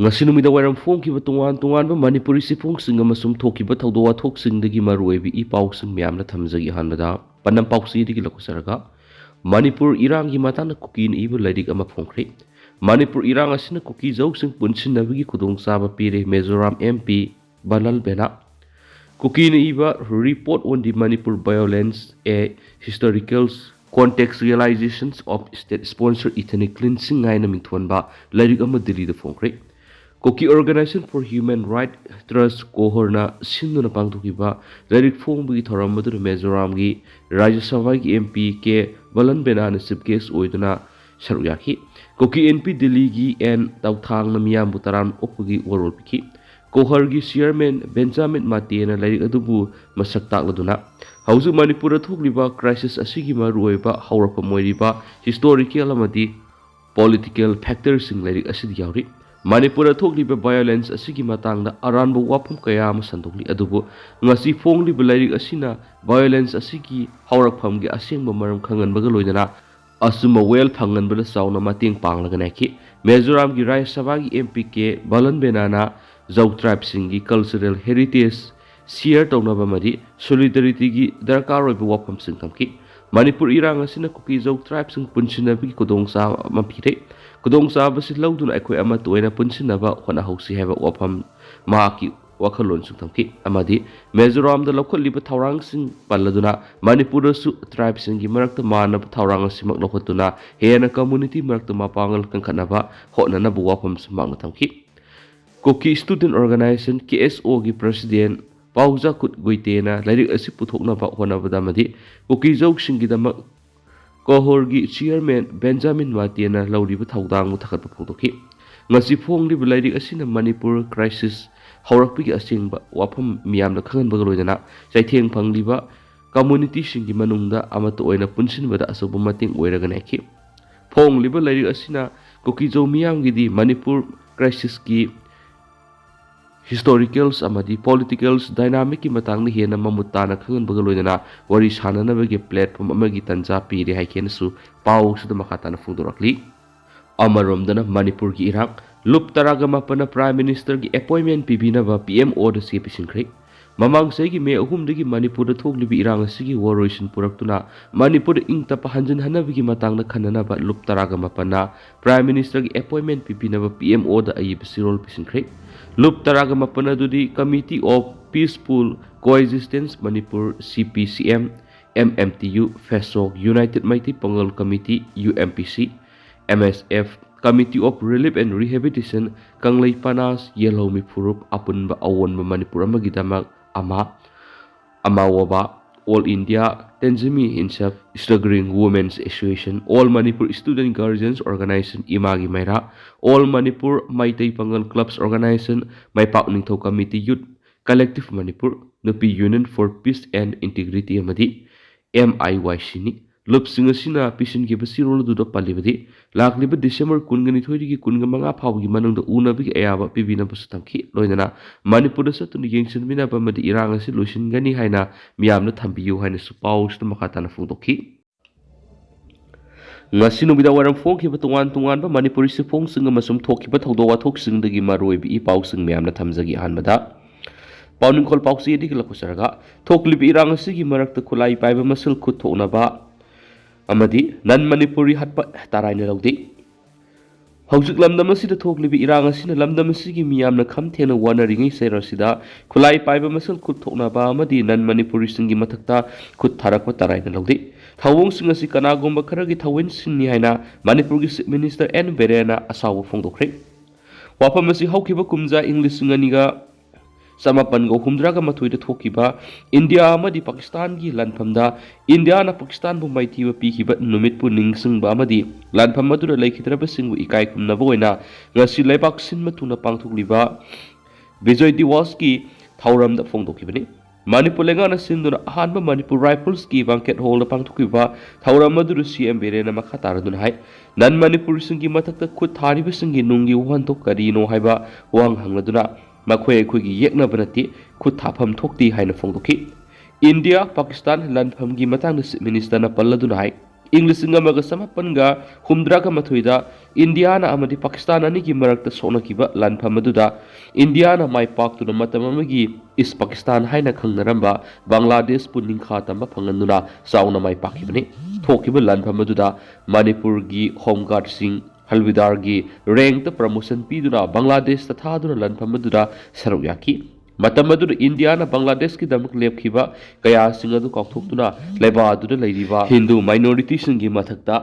ngasi numida wairam phongkhiba tongan Manipuri sifongsinga masum thokiba thawdo wathoksingdagi maruoibi I pausing miyamna thamjagi hanbada panam pausidigi lakusaraga Manipur Erang matangda Kuki na iba leirik ama phongkhre Manipur Erang asina Kuki jaugsing punsinabagi khudongchaba pire Mizoram MP Balal Bena Kuki na iba report on the Manipur violence a historical contextualizations of state sponsored ethnic cleansing ngaina mingthonba leirik ama Delhi da phongkhre Kuki Organization for Human Rights Trust Kohorna Sinduna Pangtukiba, Leirik Phongbi Thoramadu Mizoramgi, Rajya Sabha MP ke Balan Benana Sip case Oiduna Saruk Kuki NP Delhi and Tauthang Namia Mutaram Opugi World Piki, Kohorgi Chairman Benjamin Matiana Leirik Adubu Masaktak Laduna, Hausu Manipura Tukliba crisis Asigima Rueba, Haurapa Moiriba, historical amati, political factors in Leirik Asid Yauri. Manipur thokliba violence asigi matangda aranba wapum kaya ama sandokli adubu ngasi phongliba leirik asina violence asigi haurakphamgi asengba maram khanganbaga loidana asuma well phanganbada sauna mating panglaga naki Mizoram gi Rajya Sabha gi MP ke Balan Benana Zau tribe singi cultural heritage share tawnaba madi solidarity gi darkar oiba wapam sing thamki Manipur Erang asina Kuki Zau tribe sing punsinabagi kudongsa mampire kudongsa basi lauduna akhoi ama toina punsinaba khona hausi heba wafam maaki wakhalon sung thamki amadi Mizoram da lokoliba thawrang sing palladuna Manipur su tribe singi marakta manab thawrang simak lokotuna hena community marakta mapangal kangkhanaba hona na buwafam sumang thamki Kuki student organization KSO gi president Pauza Kut Guitena leirik asi puthoknaba honabada madi Kuki Zau singi damak Kohorgi Chairman Benjamin Matiana Lauriba Thawdang Muthakat Photoki ngasi phongli leirik asina Manipur crisis haurakpigi asingba wafam miyamna khanganbaga loidana saitheng phangliba community singi manungda amato oina punsinbada asoba mating oiraga naiki phongliba leirik asina Kuki Zau miyamgidi Manipur crisis ki historicals amadi politicals dynamic ki matangni hena mamutana khanganbaga loidana wari sananabagi platform amagi tanja piri haikenasu pau suda makatana phungdorakli amaromdana Manipur ki Erang lup taraga mapana prime minister ki appointment pibinaba PMO da sepisingkhre mamang sei gi me ahumdagi Manipur da thoglibi Erang asigi waroisin puraktuna Manipur ingta pahanjin hanabigi matangna khananaba lup taraga mapana prime minister ki appointment pibinaba PMO da ayib sirol pisingkhre Lup taraga mapana dudi Committee of Peaceful Coexistence Manipur CPCM MMTU FESOG United Mighty Pongal Committee UMPC MSF Committee of Relief and Rehabilitation Kanglay Panas Yellow Mipurup Apunba Awanba Manipur Amagidamak Amawaba All India Tenzimi Insaf Struggling Women's Association All Manipur Student Guardians Organization Imagi Maira All Manipur Maitai Pangal Clubs Organization Maipak Ningtho Committee Youth Collective Manipur Nupi Union for Peace and Integrity Amadi MIYC ni Lupsing asina pisin ki basirol duda palibadi lakliba December kungani thoi ki kunga manga phawgi manung da unabi ayaba pibina basamki loinana Manipur sa tuni yengsin bina pamadi Erang asi lusin gani haina miyamna thambiyu haina supau sta makatana phungdoki ngasi no bida waram phongkhiba tungan ba Manipur si phongsinga masum thokhiba thawdo wathok singdagi maroibi I pausing miyamna thamjagi hanbada pauning kol pausi edi lakusaraga thoklibi Erang asi gi marakta khulai paiba masal khut thonaba amadi nan Manipuri hatpa taraina lawdi hawjik lamdam asida thoklibi Erang asina lamdam asigi miyamna khamthena wanaringai sairasida khulai paiba masal khut thoknaba amadi nan Manipuri singi mathakta khut tharakpa taraina lawdi thawong singasi kanagomba kharagi thawin sinni haina Manipur gi minister N Berena asawu phongdokre wafam asi hawkiba kumja English singaniga Samapan go humdraga mathoida thokiba India amadi Pakistan gi lanphamda India na Pakistan bu maithiba pikiba numit pu ningsingba amadi lanpham madura laikhidraba singbu ikai kumnaba oina ngasi laibak sinma tuna pangthokliba Vijay Diwas ki thauramda phongdokibani Manipur lengana sinduna ahanba Manipur Rifles ki banquet hall da pangthukiba thauram madura CM Berena makha taradun hai nan Manipur singi mathakta khut thariba singi nungi wantok karino haiba wang hangladuna makhoi khoigi yekna banati khut thapam thokti haina phongdoki India Pakistan lanpham gi matang minister na palladuna hai ꯏꯪ 1958 ꯏꯟꯗꯤꯌꯥꯅ ꯑꯃꯗꯤ ꯄꯥꯀꯤꯁꯇꯥꯟ ꯑꯅꯤꯒꯤ ꯃꯔꯛꯇ ꯁꯣꯛꯅꯈꯤꯕ ꯂꯥꯟꯐꯝ ꯑꯗꯨꯗ ꯏꯟꯗꯤꯌꯥꯅ ꯃꯥꯏ ꯄꯥꯛꯇꯨꯅ ꯃꯇꯝ ꯑꯃꯒꯤ ꯏꯁ ꯄꯥꯀꯤꯁꯇꯥꯟ ꯍꯥꯏꯅ ꯈꯪꯅꯔꯝꯕ ꯕꯪꯒ꯭ꯂꯥꯗꯦꯁꯄꯨ ꯅꯤꯡꯈꯥ ꯇꯝꯕ ꯐꯪꯍꯟꯗꯨꯅ ꯆꯥꯎꯅ ꯃꯥꯏ ꯄꯥꯛꯈꯤꯕꯅꯤ꯫ ꯊꯣꯛꯈꯤꯕ ꯂꯥꯟꯐꯝ ꯑꯗꯨꯗ ꯃꯅꯤꯄꯨꯔꯒꯤ ꯍꯣꯝ ꯒꯥꯔꯗꯁꯤꯡ ꯍꯜꯕꯤꯗꯥꯔꯒꯤ ꯔꯦꯡꯛꯇ ꯄ꯭ꯔꯃꯣꯁꯟ ꯄꯤꯗꯨꯅ ꯕꯪꯒ꯭ꯂꯥꯗꯦꯁꯇ ꯊꯥꯗꯨꯅ ꯂꯥꯟꯐꯝ ꯑꯗꯨꯗ ꯁꯔꯨꯛ ꯌꯥꯈꯤ꯫ ꯃꯇꯝ ꯑꯗꯨꯗ ꯏꯟꯗꯤꯌꯥꯅ ꯕꯪꯒ꯭ꯂꯥꯗꯦꯁꯀꯤꯗꯃꯛ ꯂꯦꯞꯈꯤꯕ ꯀꯌꯥꯁꯤꯡ ꯑꯗꯨ ꯀꯥꯎꯊꯣꯛꯇꯨꯅ ꯂꯩꯕꯥꯛ ꯑꯗꯨꯗ ꯂꯩꯔꯤꯕ ꯍꯤꯟꯗꯨ ꯃꯥꯏꯅꯣꯔꯤꯇꯤꯁꯤꯡꯒꯤ ꯃꯊꯛꯇ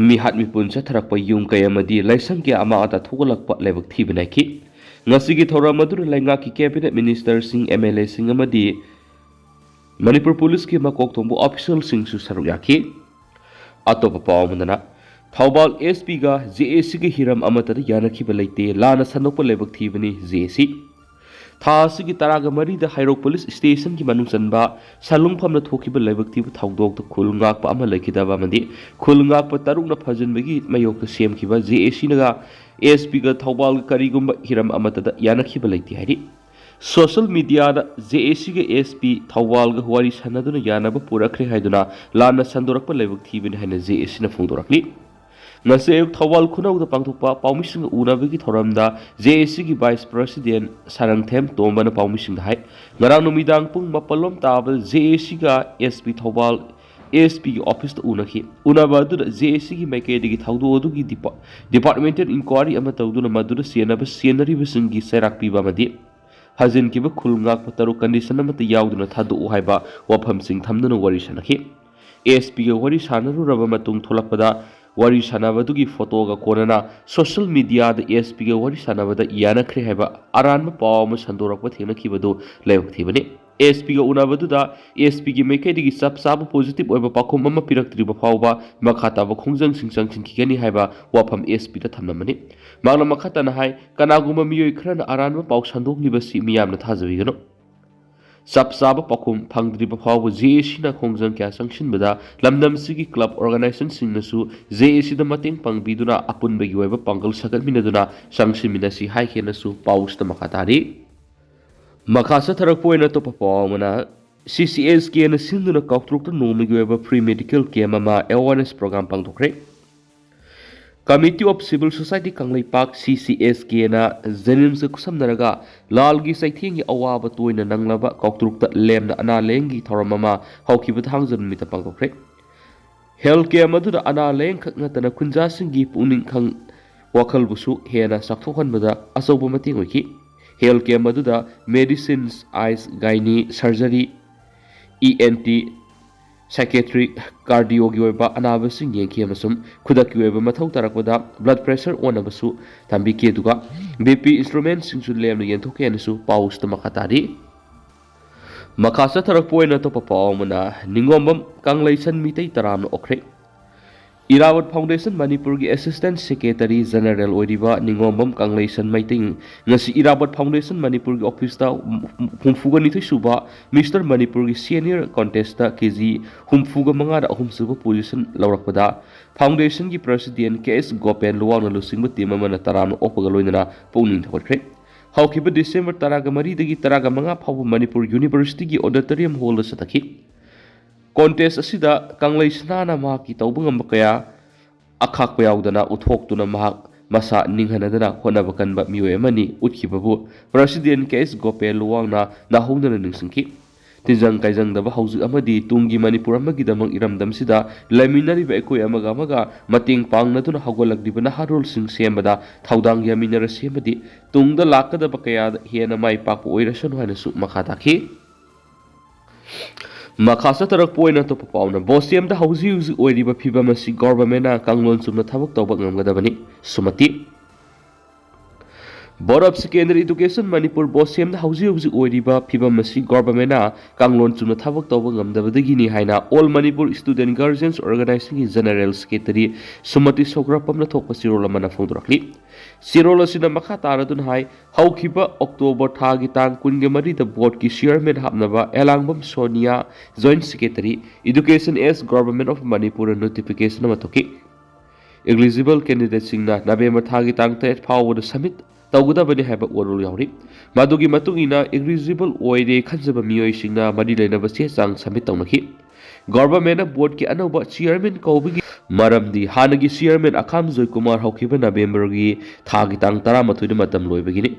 ꯃꯤꯍꯥꯠ ꯃꯤꯄꯨꯟ ꯆꯠꯊꯔꯛꯄ ꯌꯨꯝ ꯀꯌꯥ ꯑꯃꯗꯤ ꯂꯥꯏꯁꯪ ꯀꯌꯥ ꯑꯃ ꯑꯇ ꯊꯣꯛꯒꯠꯂꯛꯄ ꯂꯥꯏꯕꯛ ꯊꯤꯕ ꯅꯥꯏꯈꯤ꯫ ꯉꯁꯤꯒꯤ ꯊꯧꯔꯝ ꯑꯗꯨꯗ ꯂꯩꯉꯥꯛꯀꯤ ꯀꯦꯕꯤꯅꯦꯠ ꯃꯤꯅꯤꯁꯇꯔꯁꯤꯡ MLAꯁꯤꯡ ꯑꯃꯗꯤ ꯃꯅꯤꯄꯨꯔ ꯄꯨꯂꯤꯁꯀꯤ ꯃꯀꯣꯛ ꯊꯣꯡꯕ ꯑꯣꯐꯤꯁꯤꯌꯦꯜꯁꯤꯡꯁꯨ ꯁꯔꯨꯛ ꯌꯥꯈꯤ꯫ ꯑꯇꯣꯞꯄ ꯄꯥꯎ ꯑꯃꯗꯅ ꯊꯧꯕꯥꯜ SPꯒ JACꯒꯤ ꯍꯤꯔꯝ ꯑꯃꯠꯇꯗ ꯌꯥꯅꯈꯤꯕ ꯂꯩꯇꯦ, ꯂꯥꯟꯅ ꯁꯟꯗꯣꯛꯄ ꯂꯥꯏꯕꯛ ꯊꯤꯕꯅꯤ JAC꯫ ꯊꯥ ꯑꯁꯤꯒꯤ 13ꯗ ꯍꯩꯔꯣꯛ ꯄꯨꯂꯤꯁ ꯁ꯭ꯇꯦꯁꯟꯒꯤ ꯃꯅꯨꯡ ꯆꯟꯕ ꯁꯟꯂꯨꯡꯐꯝꯗ ꯊꯣꯛꯈꯤꯕ ꯂꯥꯏꯕꯛ ꯊꯤꯕ ꯊꯧꯗꯣꯛꯇ ꯈꯨꯜ ꯉꯥꯛꯄ ꯑꯃ ꯂꯩꯈꯤꯗꯕ ꯑꯃꯗꯤ ꯈꯨꯜ ꯉꯥꯛꯄ 6ꯅ ꯐꯖꯤꯟꯕꯒꯤ ꯃꯥꯌꯣꯛꯇ ꯁꯦꯝꯈꯤꯕ JACꯅꯒ SPꯒ ꯊꯧꯕꯥꯜꯒ ꯀꯔꯤꯒꯨꯝꯕ ꯍꯤꯔꯝ ꯑꯃꯠꯇꯗ ꯌꯥꯅꯈꯤꯕ ꯂꯩꯇꯦ ꯍꯥꯏꯔꯤ꯫ ꯁꯣꯁꯤꯌꯦꯜ ꯃꯤडियाꯗ JACꯒ SP ꯊꯧꯕꯥꯜꯒ ꯋꯥꯔꯤ ꯁꯥꯟꯅꯗꯨꯅ ꯌꯥꯅꯕ ꯄꯨꯔꯛꯈ꯭रे ꯍꯥꯏꯗꯨꯅ ꯂꯥꯟꯅ ꯁꯟꯗꯣꯔꯛꯄ ꯂꯥꯏꯕꯛ ꯊꯤꯕꯅꯤ ꯍꯥꯏꯅ JACꯅ ꯐꯣꯡꯗꯣꯔꯛꯂꯤ꯫ ꯉꯁꯤ ꯑꯌꯨꯛ ꯊꯧꯕꯥꯜ ꯈꯨꯅꯧꯗ ꯄꯥꯡꯊꯣꯛꯄ ꯄꯥꯎꯃꯤꯁꯤꯡꯒ ꯎꯅꯕꯒꯤ ꯊꯧꯔꯝꯗ JACꯒꯤ ꯚꯥꯏꯁ ꯄ꯭ꯔꯁꯤꯗꯦꯟꯠ ꯁꯥꯔꯪꯊꯦꯝ ꯇꯣꯝꯕꯅ ꯄꯥꯎꯃꯤꯁꯤꯡꯗ ꯍꯥꯏ ꯉꯔꯥꯡ ꯅꯨꯃꯤꯗꯥꯡ ꯄꯨꯡ 7 ꯇꯥꯕꯗ JACꯒ SP ꯊꯧꯕꯥꯜ ASPꯒꯤ ꯑꯣꯐꯤꯁꯇ ꯎꯅꯈꯤ꯫ ꯎꯅꯕ ꯑꯗꯨꯗ JACꯒꯤ ꯃꯥꯏꯀꯩꯗꯒꯤ ꯊꯧꯗꯣꯛ ꯑꯗꯨꯒꯤ ꯗꯤꯄꯥꯔꯠꯃꯦꯟꯇꯦꯜ ꯏꯟꯀ꯭ꯋꯥꯏꯔꯤ ꯑꯃ ꯇꯧꯗꯨꯅ ꯃꯗꯨꯗ ꯁꯦꯟꯅꯔꯤꯕꯁꯤꯡꯒꯤ ꯆꯩꯔꯥꯛ ꯄꯤꯕ ꯑꯃꯗꯤ ꯍꯖꯤꯟꯈꯤꯕ ꯈꯨꯜ ꯉꯥꯛꯄ 6 ꯀꯟꯗꯤꯁꯟ ꯑꯃꯠꯇ ꯌꯥꯎꯗꯨꯅ ꯊꯥꯗꯣꯛꯎ ꯍꯥꯏꯕ ꯋꯥꯐꯝꯁꯤꯡ ꯊꯝꯗꯨꯅ ꯋꯥꯔꯤ ꯁꯥꯟꯅꯈꯤ꯫ ASPꯒ ꯋꯥꯔꯤ ꯁꯥꯟꯅꯔꯨꯔꯕ ꯃꯇꯨꯡ ꯊꯣꯛꯂꯛꯄꯗ ꯋꯥꯔꯤ ꯁꯥꯟꯅꯕꯗꯨꯒꯤ ꯐꯣꯇꯣꯒ ꯀꯣꯟꯅꯅ ꯁꯣꯁꯤꯌꯦꯜ ꯃꯤडियाꯗ ASPꯒ ꯋꯥꯔꯤ ꯁꯥꯟꯅꯕꯗ ꯌꯥꯅꯈ꯭रे ꯍꯥꯏꯕ ꯑꯔꯥꯟꯕ ꯄꯥꯎ ꯑꯃ ꯁꯟꯗꯣꯔꯛꯄ ꯊꯦꯡꯅꯈꯤꯕꯗꯨ ꯂꯥꯏꯕꯛ ꯊꯤꯕꯅꯤ꯫ ASPꯒ ꯎꯅꯕꯗꯨꯗ ASPꯒꯤ ꯃꯥꯏꯀꯩꯗꯒꯤ ꯆꯞ ꯆꯥꯕ ꯄꯣꯖꯤꯇꯤꯚ ꯑꯣꯏꯕ ꯄꯥꯎꯈꯨꯝ ꯑꯃ ꯄꯤꯔꯛꯇ꯭ꯔꯤꯕ ꯐꯥꯎꯕ ꯃꯈꯥ ꯇꯥꯕ ꯈꯣꯡꯖꯪꯁꯤꯡ ꯆꯪꯁꯤꯟꯈꯤꯒꯅꯤ ꯍꯥꯏꯕ ꯋꯥꯐꯝ ASPꯗ ꯊꯝꯂꯝꯕꯅꯤ꯫ ꯃꯍꯥꯛꯅ ꯃꯈꯥ ꯇꯥꯅ ꯍꯥꯏ ꯀꯅꯥꯒꯨꯝꯕ ꯃꯤꯑꯣꯏ ꯈꯔꯅ ꯑꯔꯥꯟꯕ ꯄꯥꯎ ꯁꯟꯗꯣꯛꯂꯤꯕꯁꯤ ꯃꯤꯌꯥꯝꯅ ꯊꯥꯖꯕꯤꯒꯅꯨ꯫ ꯆꯞ ꯆꯥꯕ ꯄꯥꯎꯈꯨꯝ ꯐꯪꯗ꯭ꯔꯤꯕ ꯐꯥꯎꯕ JACꯅ ꯈꯣꯡꯖꯪ ꯀꯌꯥ ꯆꯪꯁꯤꯟꯕꯗ ꯂꯝꯗꯝꯁꯤꯒꯤ ꯀ꯭ꯂꯕ ꯑꯣꯔꯒꯅꯥꯏꯖꯦꯁꯟꯁꯤꯡꯅꯁꯨ JACꯗ ꯃꯇꯦꯡ ꯄꯥꯡꯕꯤꯗꯨꯅ ꯑꯄꯨꯟꯕꯒꯤ ꯑꯣꯏꯕ ꯄꯥꯡꯒꯜ ꯁꯥꯒꯠꯃꯤꯟꯅꯗꯨꯅ ꯆꯪꯁꯤꯟꯃꯤꯟꯅꯁꯤ ꯍꯥꯏꯈꯤꯅꯁꯨ ꯄꯥꯎꯁꯤꯗ ꯃꯈꯥ ꯇꯥꯔꯤ꯫ ꯃꯈꯥ ꯆꯠꯊꯔꯛꯄ ꯑꯣꯏꯅ ꯑꯇꯣꯞꯄ ꯄꯥꯎ ꯑꯃꯅ CCSKꯅ ꯁꯤꯟꯗꯨꯅ ꯀꯥꯎꯇ꯭ꯔꯨꯛꯇ ꯅꯣꯡꯃꯒꯤ ꯑꯣꯏꯕ ꯐ꯭ꯔꯤ ꯃꯦꯗꯤꯀꯦꯜ ꯀꯦꯝꯞ ꯑꯃ ꯑꯦꯋꯥꯔꯅꯦꯁ ꯄ꯭ꯔꯣꯒ꯭ꯔꯥꯝ ꯄꯥꯡꯊꯣꯛꯈ꯭रे꯫ Committee of civil society Kangleipak CCSKꯅ ꯖꯦꯅꯤꯝꯁꯀ ꯈꯨꯠꯁꯝꯅꯔꯒ ꯂꯥꯜꯒꯤ ꯆꯩꯊꯦꯡꯒꯤ ꯑꯋꯥꯕ ꯇꯣꯏꯅ ꯅꯪꯂꯕ ꯀꯥꯎꯇ꯭ꯔꯨꯛꯇ ꯂꯦꯝꯅ ꯑꯅꯥ ꯂꯥꯌꯦꯡꯒꯤ ꯊꯧꯔꯝ ꯑꯃ ꯍꯧꯈꯤꯕ ꯊꯥꯡꯖ ꯅꯨꯃꯤꯠꯇ ꯄꯥꯡꯊꯣꯛꯈ꯭रे꯫ ꯍꯦꯜꯊ ꯀꯦꯝꯞ ꯑꯗꯨꯗ ꯑꯅꯥ ꯂꯥꯌꯦꯡꯈꯛ ꯅꯠꯇꯅ ꯈꯨꯟꯖꯥꯁꯤꯡꯒꯤ ꯄꯨꯛꯅꯤꯡ ꯋꯥꯈꯜꯕꯨꯁꯨ ꯍꯦꯟꯅ ꯆꯥꯎꯊꯣꯛꯍꯟꯕꯗ ꯑꯆꯧꯕ ꯃꯇꯦꯡ ꯑꯣꯏꯈꯤ꯫ ꯍꯦꯜꯊ ꯀꯦꯝꯞ ꯑꯗꯨꯗ ꯃꯦꯗꯤꯁꯤꯟꯁ, ꯑꯥꯏꯁ, ꯒꯥꯏꯅꯤ, ꯁꯔꯖꯔꯤ, ENT, ꯁꯥꯏꯀꯦꯇ꯭ꯔꯤ, ꯀꯥꯔꯗꯤꯑꯣꯒꯤ ꯑꯣꯏꯕ ꯑꯅꯥꯕꯁꯤꯡ ꯌꯦꯡꯈꯤ ꯑꯃꯁꯨꯡ ꯈꯨꯗꯛꯀꯤ ꯑꯣꯏꯕ ꯃꯊꯧ ꯇꯥꯔꯛꯄꯗ ꯕ꯭ꯂꯗ ꯄ꯭ꯔꯦꯁꯔ ꯑꯣꯟꯅꯕꯁꯨ ꯇꯝꯕꯤꯈꯤ ꯑꯗꯨꯒ BP ꯏꯟꯁꯇ꯭ꯔꯨꯃꯦꯟꯠꯁꯤꯡꯁꯨ ꯂꯦꯝꯅ ꯌꯦꯟꯊꯣꯛꯈꯤ ꯍꯥꯏꯅꯁꯨ ꯄꯥꯎꯁꯤꯗ ꯃꯈꯥ ꯇꯥꯔꯤ꯫ ꯃꯈꯥ ꯆꯠꯊꯔꯛꯄ ꯑꯣꯏꯅ ꯑꯇꯣꯞꯄ ꯄꯥꯎ ꯑꯃꯅ ꯅꯤꯡꯉꯣꯝꯕꯝ ꯀꯪꯂꯩꯁꯟ ꯃꯤꯇꯩ 10ꯅ ꯑꯣꯛꯈ꯭रे꯫ ꯏꯔꯥꯋꯠ ꯐꯥꯎꯟꯗꯦꯁꯟ ꯃꯅꯤꯄꯨꯔꯒꯤ ꯑꯦꯁꯤꯁꯇꯦꯟꯠ ꯁꯦꯀ꯭ꯔꯦꯇꯔꯤ ꯖꯦꯅꯔꯦꯜ ꯑꯣꯏꯔꯤꯕ ꯅꯤꯡꯉꯣꯝꯕꯝ ꯀꯪꯂꯩꯁꯟ ꯃꯩꯇꯩ ꯉꯁꯤ ꯏꯔꯥꯋꯠ ꯐꯥꯎꯟꯗꯦꯁꯟ ꯃꯅꯤꯄꯨꯔꯒꯤ ꯑꯣꯐꯤꯁꯇ 62 ꯁꯨꯕ ꯃꯤꯁꯇꯔ ꯃꯅꯤꯄꯨꯔꯒꯤ ꯁꯤꯅꯤꯌꯔ ꯀꯣꯟꯇꯦꯁꯇ KG 65ꯗ 3ꯁꯨꯕ ꯄꯣꯖꯤꯁꯟ ꯂꯧꯔꯛꯄꯗ ꯐꯥꯎꯟꯗꯦꯁꯟꯒꯤ ꯄ꯭ꯔꯁꯤꯗꯦꯟꯠ KS ꯒꯣꯄꯦꯟ ꯂꯨꯋꯥꯡꯅ ꯂꯨꯆꯤꯡꯕ ꯇꯤꯝ ꯑꯃꯅ 10ꯅ ꯑꯣꯛꯄꯒ ꯂꯣꯏꯅꯅ ꯄꯨꯛꯅꯤꯡ ꯊꯧꯒꯠꯈ꯭रे꯫ ꯍꯧꯈꯤꯕ ꯗꯤꯁꯦꯝꯕꯔ 13ꯗꯒꯤ 15 ꯐꯥꯎꯕ ꯃꯅꯤꯄꯨꯔ ꯌꯨꯅꯤꯚꯔꯁꯤꯇꯤꯒꯤ ꯑꯣꯗꯤꯇꯣꯔꯤꯌꯝ ꯍꯣꯜꯗ ꯆꯠꯊꯈꯤ꯫ ꯀꯣꯟꯇꯦꯁ ꯑꯁꯤꯗ ꯀꯪꯂꯩꯁꯅꯥꯅ ꯃꯍꯥꯛꯀꯤ ꯇꯧꯕ ꯉꯝꯕ ꯀꯌꯥ ꯑꯈꯥꯛꯄ ꯌꯥꯎꯗꯅ ꯎꯠꯊꯣꯛꯇꯨꯅ ꯃꯍꯥꯛ ꯃꯁꯥ ꯅꯤꯡꯍꯟꯅꯗꯅ ꯍꯣꯠꯅꯕ ꯀꯟꯕ ꯃꯤꯑꯣꯏ ꯑꯃꯅꯤ ꯎꯠꯈꯤꯕꯕꯨ ꯄ꯭ꯔꯁꯤꯗꯦꯟꯠ KS ꯒꯣꯄꯦꯟ ꯂꯨꯋꯥꯡꯅ ꯅꯧꯍꯧꯗꯅ ꯅꯤꯡꯁꯤꯡꯈꯤ꯫ ꯇꯤꯟꯖꯪ ꯀꯥꯏꯖꯪꯗꯕ ꯍꯧꯖꯤꯛ ꯑꯃꯗꯤ ꯇꯨꯡꯒꯤ ꯃꯅꯤꯄꯨꯔ ꯑꯃꯒꯤꯗꯃꯛ ꯏꯔꯝꯗꯝꯁꯤꯗ ꯂꯩꯃꯤꯟꯅꯔꯤꯕ ꯑꯩꯈꯣꯏ ꯑꯃꯒ ꯃꯇꯦꯡ ꯄꯥꯡꯅꯗꯨꯅ ꯍꯧꯒꯠꯂꯛꯂꯤꯕ ꯅꯍꯥꯔꯣꯜꯁꯤꯡ ꯁꯦꯝꯕꯗ ꯊꯧꯗꯥꯡ ꯌꯥꯃꯤꯟꯅꯔꯁꯤ ꯑꯃꯗꯤ ꯇꯨꯡꯗ ꯂꯥꯛꯀꯗꯕ ꯀꯌꯥꯗ ꯍꯦꯟꯅ ꯃꯥꯏ ꯄꯥꯛꯄ ꯑꯣꯏꯔꯁꯅꯨ ꯍꯥꯏꯅꯁꯨ ꯃꯈꯥ ꯇꯥꯈꯤ꯫ ꯃꯈꯥ ꯆꯠꯊꯔꯛꯄ ꯑꯣꯏꯅ ꯑꯇꯣꯞꯄ ꯄꯥꯎꯅ ꯕꯣꯁꯦꯝꯗ ꯍꯧꯖꯤꯛ ꯍꯧꯖꯤꯛ ꯑꯣꯏꯔꯤꯕ ꯐꯤꯚꯝ ꯑꯁꯤ ꯒꯚꯔꯟꯃꯦꯟꯠꯅ ꯀꯥꯡꯂꯣꯟ ꯆꯨꯝꯅ ꯊꯕꯛ ꯇꯧꯕ ꯉꯝꯒꯗꯕꯅꯤ꯫ ꯁꯨꯃꯇꯤ board of secondary education Manipur ꯕꯣꯁꯦꯝꯗ ꯍꯧꯖꯤꯛ ꯍꯧꯖꯤꯛ ꯑꯣꯏꯔꯤꯕ ꯐꯤꯚꯝ ꯑꯁꯤ ꯒꯚꯔꯟꯃꯦꯟꯠꯅ ꯀꯥꯡꯂꯣꯟ ꯆꯨꯝꯅ ꯊꯕꯛ ꯇꯧꯕ ꯉꯝꯗꯕꯗꯒꯤꯅꯤ ꯍꯥꯏꯅ ꯑꯣꯜ ꯃꯅꯤꯄꯨꯔ ꯁ꯭ꯇꯨꯗꯦꯟꯠ ꯒꯥꯔꯖꯤꯌꯟꯁ ꯑꯣꯔꯒꯅꯥꯏꯖꯦꯁꯟꯒꯤ ꯖꯦꯅꯔꯦꯜ ꯁꯦꯀ꯭ꯔꯦꯇꯔꯤ ꯁꯨꯃꯇꯤ ꯁꯣꯒ꯭ꯔꯥꯄꯝꯅ ꯊꯣꯛꯄ ꯆꯦꯔꯣꯜ ꯑꯃꯅ ꯐꯣꯡꯗꯣꯔꯛꯂꯤ꯫ ꯆꯦꯔꯣꯜ ꯑꯁꯤꯅ ꯃꯈꯥ ꯇꯥꯔꯗꯨꯅ ꯍꯥꯏ ꯍꯧꯈꯤꯕ ꯑꯣꯛꯇꯣꯕꯔ ꯊꯥꯒꯤ ꯇꯥꯡ 23ꯗ ꯕꯣꯔꯗꯀꯤ ꯆꯤꯌꯔꯃꯦꯟ ꯍꯥꯞꯅꯕ ꯑꯦꯂꯥꯡꯕꯝ Sonia joint secretary education government of Manipur notification ꯑꯃ ꯊꯣꯛꯈꯤ꯫ ꯏꯂꯤꯖꯤꯕꯜ ꯀꯦꯟꯗꯤꯗꯦꯠꯁꯤꯡꯅ ꯅꯕꯦꯝꯕꯔ ꯊꯥꯒꯤ ꯇꯥꯡ 8 ꯐꯥꯎꯕꯗ ꯁꯕꯃꯤꯠ ꯇꯧꯒꯗꯕꯅꯤ ꯍꯥꯏꯕ ꯋꯥꯔꯣꯜ ꯌꯥꯎꯔꯤ꯫ ꯃꯗꯨꯒꯤ ꯃꯇꯨꯡ ꯏꯟꯅ ꯏꯂꯤꯖꯤꯕꯜ ꯑꯣꯏꯔꯦ ꯈꯟꯖꯕ ꯃꯤꯑꯣꯏꯁꯤꯡꯅ ꯃꯔꯤ ꯂꯩꯅꯕ ꯆꯦ ꯆꯥꯡ ꯁꯕꯃꯤꯠ ꯇꯧꯅꯈꯤ꯫ ꯒꯣꯚꯔꯟꯃꯦꯟꯠꯅ ꯕꯣꯔꯗꯀꯤ ꯑꯅꯧꯕ ꯆꯤꯌꯔꯃꯦꯟ ꯀꯧꯕꯒꯤ ꯃꯔꯝꯗꯤ ꯍꯥꯟꯅꯒꯤ ꯆꯤꯌꯔꯃꯦꯟ ꯑꯈꯥꯝ ꯖꯣꯏꯀꯨꯃꯥꯔ ꯍꯧꯈꯤꯕ ꯅꯕꯦꯝꯕꯔꯒꯤ ꯊꯥꯒꯤ ꯇꯥꯡ 12ꯗ ꯃꯇꯝ ꯂꯣꯏꯕꯒꯤꯅꯤ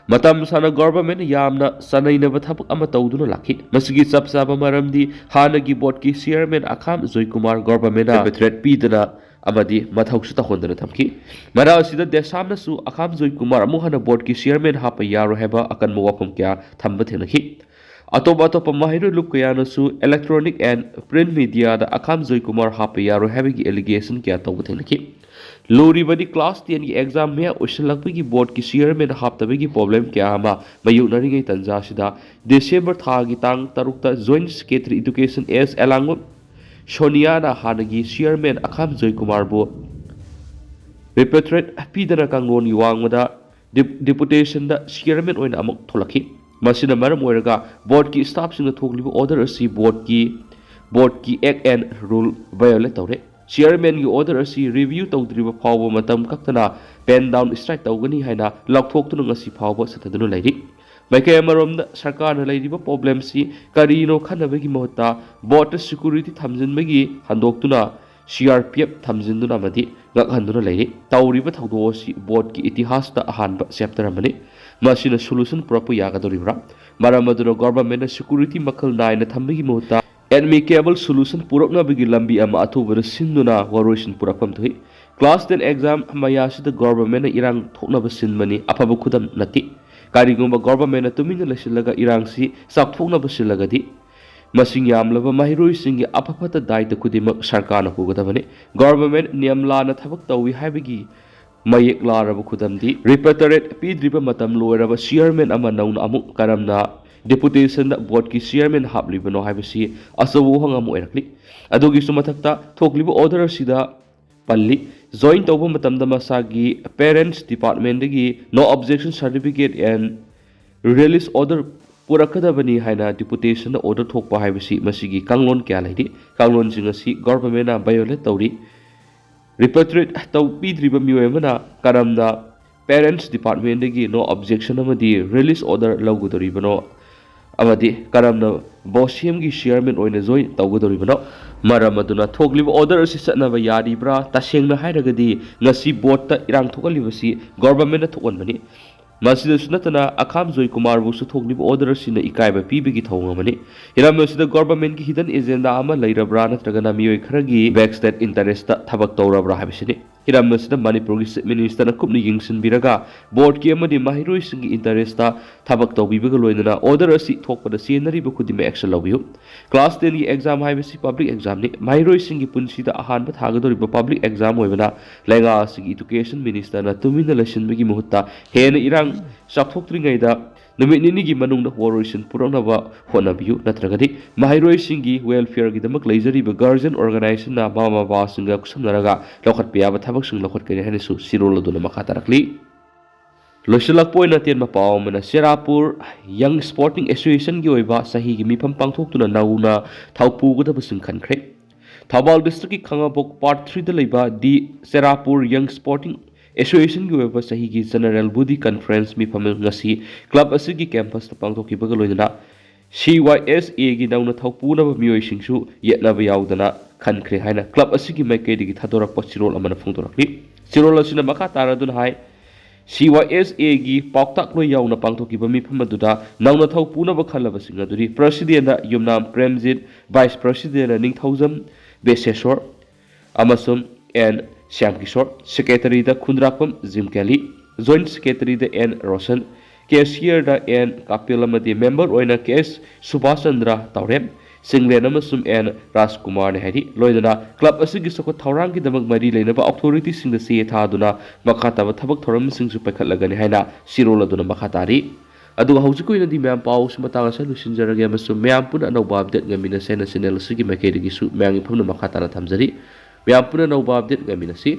ꯃꯇꯝ ꯁꯥꯡꯅ ꯒꯣꯚꯔꯟꯃꯦꯟꯠꯅ ꯌꯥꯝꯅ ꯆꯅꯩꯅꯕ ꯊꯕꯛ ꯑꯃ ꯇꯧꯗꯨꯅ ꯂꯥꯛꯈꯤ ꯃꯁꯤꯒꯤ ꯆꯞ ꯆꯥꯕ ꯃꯔꯝꯗꯤ ꯍꯥꯟꯅꯒꯤ ꯕꯣꯔꯗꯀꯤ ꯆꯤꯌꯔꯃꯦꯟ ꯑꯈꯥꯝ ꯖꯣꯏꯀꯨꯃꯥꯔ ꯒꯣꯚꯔꯟꯃꯦꯟꯠꯅ ꯑꯥꯔꯕꯤꯇ꯭ꯔꯦꯠ ꯄꯤꯗꯅ amadi mathausu tahondana thamki mara asida desamnasu akham joykumar amu hana board ki chairman hapa yaro heba akanma wafam kya thamba thenaki atop mahiru lup kayanasu electronic and print media da akham joykumar hapa yaro heba gi allegation kya tawba thenaki lori badi class 10 ki exam me ushilakpi gi board ki chairman haptabe gi problem kya ama mayunari gi tanja sida december tha gi tang tarukta joint secretary education as Erang Sonia Hanagi chairman Akham Joykumar bo repatriate pidana kangon yuangmada deputation da chairman oina amuk tholaki masina maram oiraga board ki staff sing thoklibu order asi board ki act and rule violate tawre chairman ki order asi review tawdriba phawba matam kaktana pen down strike tawgani haina lakthok tunu ngasi phawba satadunu lairi Maikay amarom sarkar na laydiba problem si karino khanabagi mohta border security thamjin bagi handok tuna CRPF thamjin duna madi ngak handuna layri tawriba thawdo si board ki itihas da ahanba chapter amani masina solution proper yagadoribra maramaduna government na security makal nai na thambagi mohta amicable solution purakna bagi lambi ama athubar sinduna waroisin purakam thoi class 10 exam maya sida government na irang thokna basinmani afaba khudam nati Karigumba government tumina lasilaga irangsi sakthokna basilagadi masing yamlaba mahiroi singi apapata daita kudimak sarkana hugadabani government niyamlana thabak tawi haibigi mayek laraba khudamdi repatriate pidriba matam loiraba chairman ama nauna amuk karamna deputation da board ki chairman hablibano haibasi asawu hangam oirakli adugi sumathakta thokliba order sida Palli join tawba matamda masagi parents department dagi no objection certificate and release order purakadabani haina deputation da order thokpa haibasi masigi kanglon kya laidi kanglon jingasi government na violate tawri repatriate taw pidriba miyoemana karamda parents department dagi no objection amadi release order lawgudoribano amadi karamna bossiam gi chairman oina join tawgudoribano Maramaduna Toglib order Sisana Yadi Bra, Tashing the Hidagadi, Nasi Bota Irang Tokalivasi, government at one money. Masidas Natana, Akam Zoikumar was to Toglib orders in the Ikaiba Pibigi Tongamani. Iramus the government hidden is in the Ama later Brana Traganami Kragi, backstab interest Tabaktora Brahabishini. Hiramus the Manipur minister Kupni Yingson Biraga, board Kiamadi Mahiru sing interest Tabakto Bibigaloina, order a seat talk for the scenery Bukudime Excel of you. Class 10 exam Hibasi public exam Mahiru singi Punsida Ahan but Hagadori public exam webina Lega Sing education minister na Tumina Lesson Bigi Muhta, Hen Irang, Sakhtokringaida, Numinigi Manung Waroisin Puranava Honabu, Natragadi, Mahiru singi welfare Gidamak Lasery Guardian organization na Mama Basinga Kusamaraga, Lokat Piaba Tabak Lokat Kenisu, Sirola Duna Makatarakli. Losilak point na tiyan mapaw mana Serapur Young Sporting Association gi oiba sahi gi mifam pangthok tuna nauna thaupu gada basing khankre Thabal district ki khangabok part 3 da leiba di Serapur Young Sporting Association gi oiba sahi gi General Body Conference mifam ngasi club asigi campus ta pangthok ki baga loina CYSA gi nauna thaupu na mioi singsu yetna ba yaudana khankre haina club asigi maikei digi thadorak pachirol amana phungdorakli chirol asina makha taradun hai CYSA gi pauktak lo yauna pangthoki bami phamaduda nauna thau puna ba khalaba singaduri president yumnam premjit vice president ningthaujam besesor amasum and Shamkishore secretary da khundrakpam Jimkali joint secretary da N Roshan cashier da N Kapilamati member oina case Subhash Chandra Taurem Singlen amasum N Rajkumar ne hari loidana club asigi soko thaurang gi damak mari leinaba authority sing da se thaduna makata ba thabak thoram sing su pakhatlagani haina sirola duna makhatari adu haujiku ina di mem pau sumata sa lusinjarage amasum mem puna no update ngamina sena channel sigi makedigi su mem phumna makhatara thamjari mem puna no update ngamina si